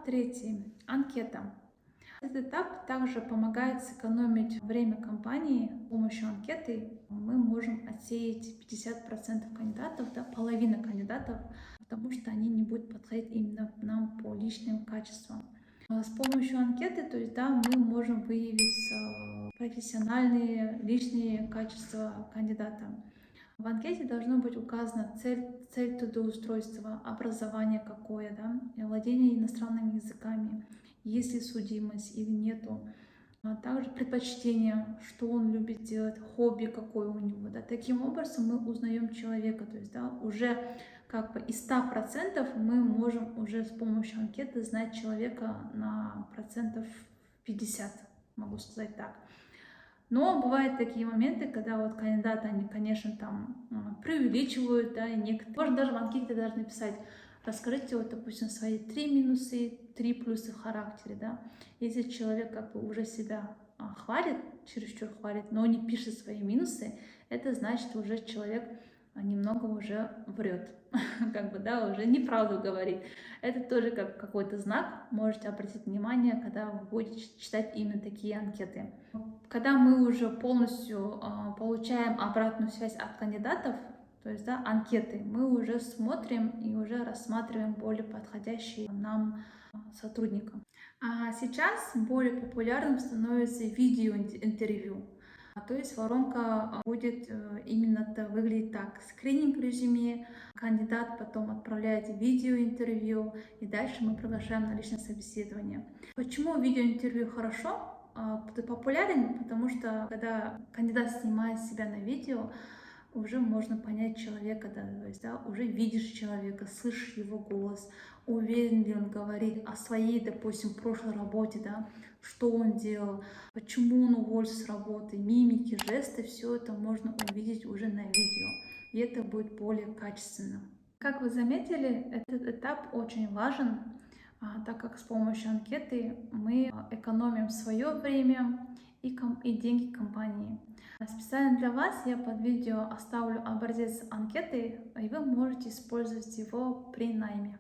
третий. Анкета. Этот этап также помогает сэкономить время компании. С помощью анкеты мы можем отсеять 50% кандидатов, да, половина кандидатов, потому что они не будут подходить именно нам по личным качествам. С помощью анкеты, то есть, да, мы можем выявить профессиональные, личные качества кандидата. В анкете должно быть указана цель трудоустройства, образование какое, да, владение иностранными языками, есть ли судимость или нету, а также предпочтение, что он любит делать, хобби какое у него. Да. Таким образом мы узнаем человека, то есть, да, уже как бы из 100% мы можем уже с помощью анкеты знать человека на процентов 50, могу сказать так. Но бывают такие моменты, когда вот кандидаты, они, конечно, там преувеличивают, да, и некоторые, можно даже в анкете даже написать, расскажите, вот, допустим, свои 3 минусы, 3 плюса в характере, да. Если человек как бы уже себя хвалит, чересчур хвалит, но не пишет свои минусы, это значит, уже человек немного уже врет, как бы, да, уже неправду говорит. Это тоже как какой-то знак, можете обратить внимание, когда вы будете читать именно такие анкеты. Когда мы уже полностью получаем обратную связь от кандидатов, то есть, да, анкеты, мы уже смотрим и уже рассматриваем более подходящие нам сотрудника. А сейчас более популярным становится видеоинтервью. То есть воронка будет именно выглядеть так. Скрининг резюме, кандидат потом отправляет видеоинтервью, и дальше мы приглашаем на личное собеседование. Почему видеоинтервью хорошо? Популярен, потому что когда кандидат снимает себя на видео, уже можно понять человека, да, то есть, да, уже видишь человека, слышишь его голос, уверен ли он говорит о своей, допустим, прошлой работе, да, что он делал, почему он уволился с работы, мимики, жесты, все это можно увидеть уже на видео, и это будет более качественно. Как вы заметили, этот этап очень важен, так как с помощью анкеты мы экономим свое время и деньги компании. Специально для вас я под видео оставлю образец анкеты, и вы можете использовать его при найме.